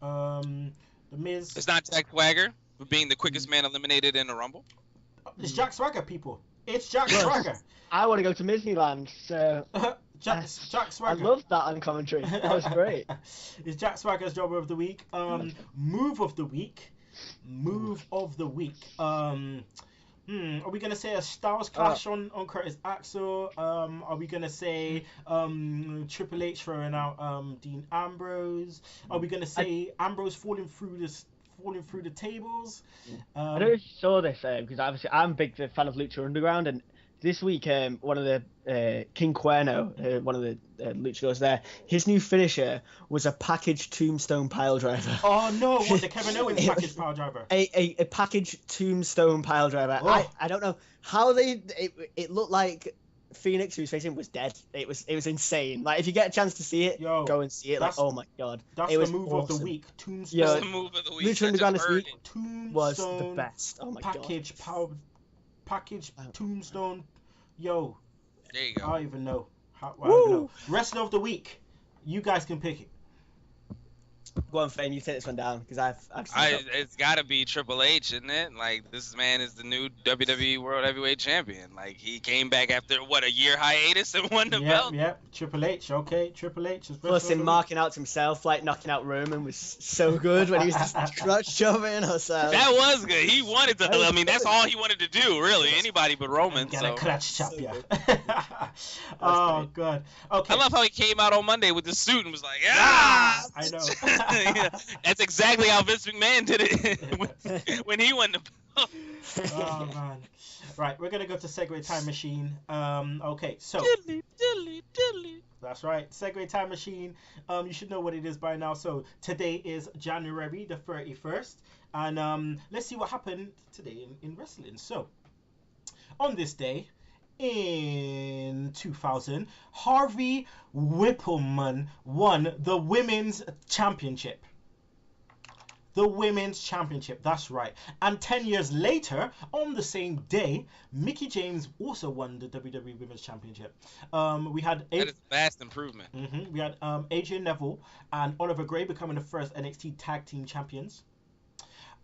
The Miz. It's not Jack Swagger for being the quickest man eliminated in the Rumble. It's Jack Swagger, people. It's Jack Swagger. I want to go to Disneyland, so Jack Swagger. I loved that on commentary. That was great. It's Jack Swagger's Jobber of the week. Move of the week. Are we gonna say a Styles clash on Curtis Axel? Are we gonna say Triple H throwing out Dean Ambrose? Are we gonna say Ambrose falling through the tables? I don't know if you saw this because obviously I'm a big fan of Lucha Underground, and this week one of the King Cuerno, one of the luchadors there, his new finisher was a packaged tombstone pile driver. Oh no! What, the Kevin Owens packaged pile driver? A packaged tombstone pile driver. Oh. I don't know how it looked like Phoenix, who was facing, was dead. It was insane. Like, if you get a chance to see it, go and see it. Like, oh my god, that's it was the move awesome. of the week. Tombstone. That's the move of the week. Lucha Underground this week was the Tombstone best. Oh my package god. Package tombstone. Yo. There you go. I don't even know. I don't even know. Wrestler of the week. You guys can pick it. Go on, Fane, you take this one down because it's got to be Triple H, isn't it? Like, this man is the new WWE World Heavyweight Champion. Like, he came back after a year hiatus and won the belt. Yeah, Triple H. Okay, Triple H is. Plus, him marking out to himself, like knocking out Roman, was so good when he was just crutch shoving us out. That was good. He wanted to. I mean, that's all he wanted to do, really. Anybody but Roman. Gotta clutch chop, So yeah. Oh god. Okay. I love how he came out on Monday with the suit and was like, ah! I know. Yeah, that's exactly how Vince McMahon did it when he won the belt. Oh man. Right, we're gonna go to Segue Time Machine. Okay, so Diddly. that's right, Segue Time Machine. You should know what it is by now. So today is January the 31st, and let's see what happened today in wrestling. So on this day in 2000, Harvey Whippleman won the Women's Championship. The Women's Championship, that's right. And 10 years later, on the same day, Mickie James also won the WWE Women's Championship. We had that is vast improvement. We had Adrian Neville and Oliver Gray becoming the first NXT Tag Team Champions.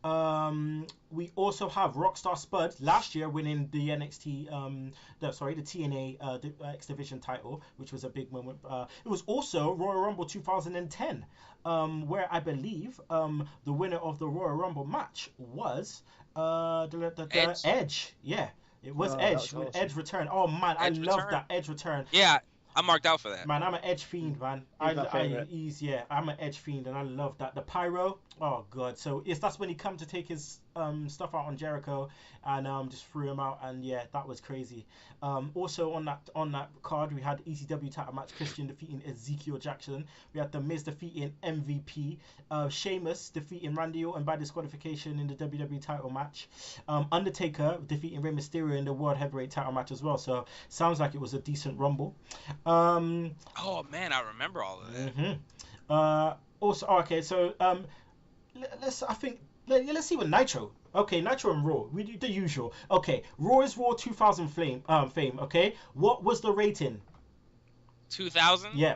We also have Rockstar Spud last year winning the NXT, the TNA the X Division title, which was a big moment. It was also Royal Rumble 2010, where I believe the winner of the Royal Rumble match was Edge. Edge. Yeah, it was Edge when Edge returned. Oh man, I love that Edge return. Yeah, I marked out for that. Man, I'm an Edge fiend, man. I'm an Edge fiend, and I love that. The pyro, oh god. So that's when he come to take his stuff out on Jericho, and just threw him out, and yeah, that was crazy. Also on that card, we had ECW title match, Christian defeating Ezekiel Jackson. We had The Miz defeating MVP, Sheamus defeating Randy Orton by disqualification in the WWE title match, Undertaker defeating Rey Mysterio in the World Heavyweight title match as well. So sounds like it was a decent Rumble. Oh man, I remember all of that. Also, okay, so let's see what Nitro. Okay, Nitro and Raw. We do the usual. Okay, Raw is Raw 2000 fame. Okay, what was the rating? 2000. Yeah.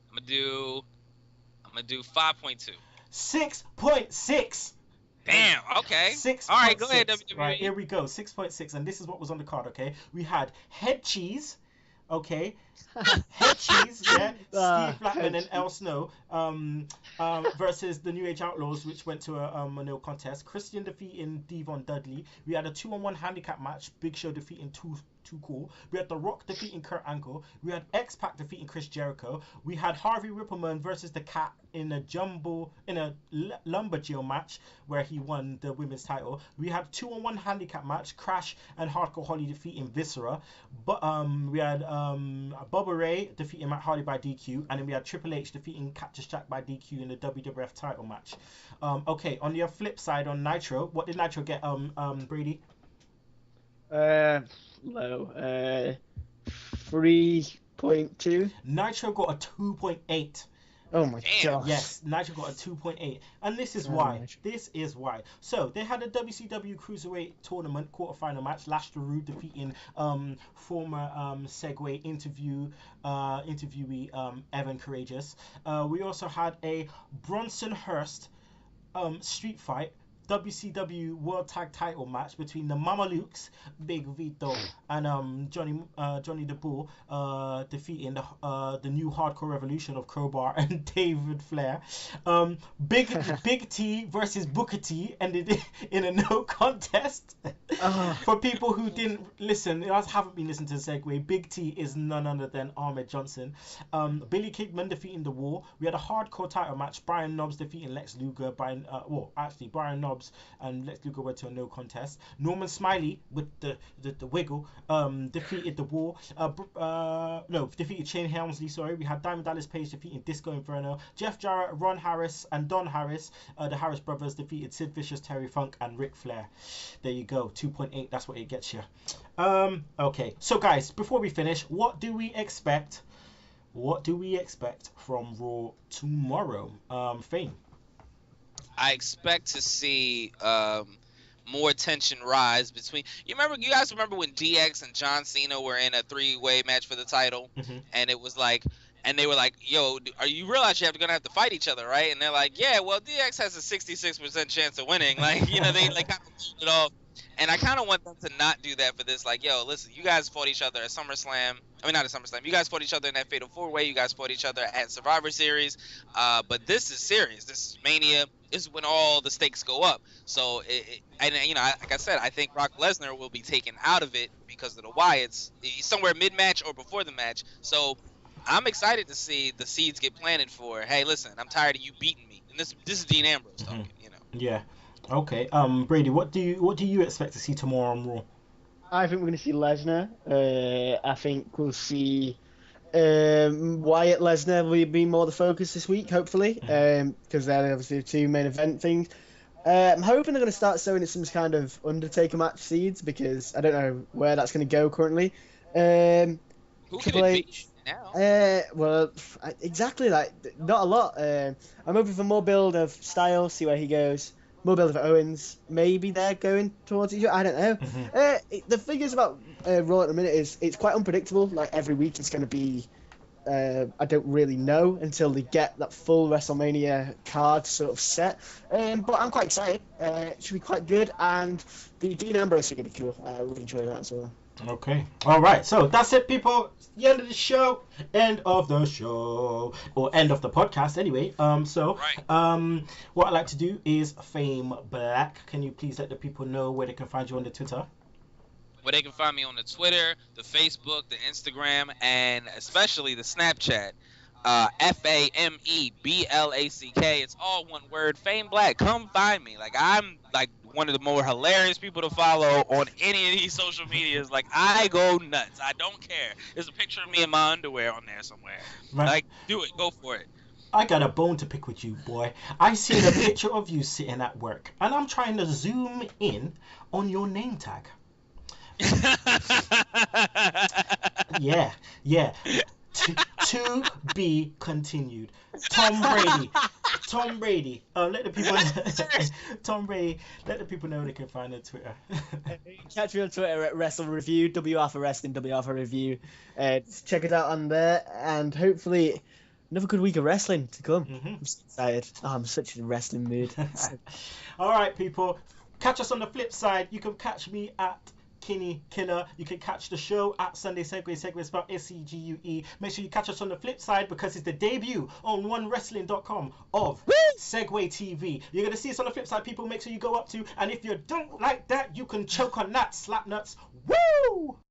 I'm gonna do 5.2. 6.6. Damn. Okay. 6. All right, go ahead, WWE. Right, here we go. 6.6, and this is what was on the card. Okay, we had Head Cheese. Okay, Head Cheese, yeah, Steve Blackman and El Snow versus the New Age Outlaws, which went to a no contest. Christian defeating Devon Dudley. We had a 2-on-1 handicap match. Big Show defeating Too Cool. We had The Rock defeating Kurt Angle. We had X-Pac defeating Chris Jericho. We had Harvey Whippleman versus the Cat in a lumberjill match where he won the women's title. We had 2-on-1 handicap match. Crash and Hardcore Holly defeating Viscera. But we had Bubba Ray defeating Matt Hardy by DQ, and then we had Triple H defeating Cactus Jack by DQ in the WWF title match. Okay, on the flip side, on Nitro, what did Nitro get? Brady. Low. 3.2. Nitro got a 2.8. Oh my god. Yes, Nitro got a 2.8. And this is why. This is why. So, they had a WCW Cruiserweight Tournament quarterfinal match. Lash Rude defeating former Segue interviewee Evan Courageous. We also had a Bronson Hurst street fight WCW World Tag Title match between the Mamalukes, Big Vito, and Johnny the Bull, defeating the new Hardcore Revolution of Crowbar and David Flair. Big T versus Booker T ended in a no contest. For people who didn't listen, haven't been listening to the Segue, Big T is none other than Ahmed Johnson. Billy Kidman defeating The War. We had a hardcore title match. Brian Knobbs defeating Lex Luger. Brian Knobbs and Lex Luger went to a no contest. Norman Smiley with the wiggle defeated The War. Defeated Shane Helmsley. Sorry, we had Diamond Dallas Page defeating Disco Inferno. Jeff Jarrett, Ron Harris, and Don Harris, the Harris brothers, defeated Sid Vicious, Terry Funk, and Ric Flair. There you go, 2.8. That's what it gets you. Okay, so guys, before we finish, what do we expect? What do we expect from Raw tomorrow? Fame. I expect to see more tension rise between. You guys remember when DX and John Cena were in a 3-way match for the title, and it was like, and they were like, "Yo, you realize gonna have to fight each other, right?" And they're like, "Yeah, well, DX has a 66% chance of winning." Like, they like kind of pulled it off. And I kind of want them to not do that for this. Like, yo, listen, you guys fought each other at SummerSlam. I mean, not at SummerSlam. You guys fought each other in that Fatal 4-Way. You guys fought each other at Survivor Series. But this is serious. This is Mania. This is when all the stakes go up. So, like I said, I think Brock Lesnar will be taken out of it because of the Wyatts. He's somewhere mid-match or before the match. So, I'm excited to see the seeds get planted for, hey, listen, I'm tired of you beating me. And this is Dean Ambrose talking, Yeah. Okay. Brady, what do you expect to see tomorrow on Raw? I think we're going to see Lesnar. I think we'll see Wyatt Lesnar will be more the focus this week, hopefully, because they're obviously the two main event things. I'm hoping they're going to start sowing some kind of Undertaker match seeds, because I don't know where that's going to go currently. Who can it be now? Well, exactly, like, not a lot. I'm hoping for more build of Styles, see where he goes. More build of Owens. Maybe they're going towards each other. I don't know. The figures about Raw at the minute is it's quite unpredictable. Like, every week it's going to be... I don't really know until they get that full WrestleMania card sort of set. But I'm quite excited. It should be quite good. And the Dean Ambrose is going to be cool. I really enjoy that as well. Okay. All right. So that's it, people. The end of the show. End of the show. Or end of the podcast, anyway. What I'd like to do is Fame Black. Can you please let the people know where they can find you on the Twitter? Where they can find me on the Twitter, the Facebook, the Instagram, and especially the Snapchat. FameBlack. It's all one word. Fame Black. Come find me. Like, I'm like one of the more hilarious people to follow on any of these social medias. Like, I go nuts. I don't care. There's a picture of me in my underwear on there somewhere. Right. Like, do it. Go for it. I got a bone to pick with you, boy. I seen a picture of you sitting at work, and I'm trying to zoom in on your name tag. Yeah. To be continued. Tom Brady. Let the people. Tom Brady. Let the people know they can find their Twitter. Catch me on Twitter at Wrestle Review. WR for Wrestling. WR for Review. Check it out on there, and hopefully another good week of wrestling to come. I'm so excited. I'm such in a wrestling mood. All right, people. Catch us on the flip side. You can catch me at Kinny Killa. You can catch the show at Sunday Segue. Segue spelled SEGUE. Make sure you catch us on the flip side, because it's the debut on OneWrestling.com of Segue TV. You're going to see us on the flip side, people. Make sure you go up to, and if you don't like that, you can choke on that. Slap nuts. Woo!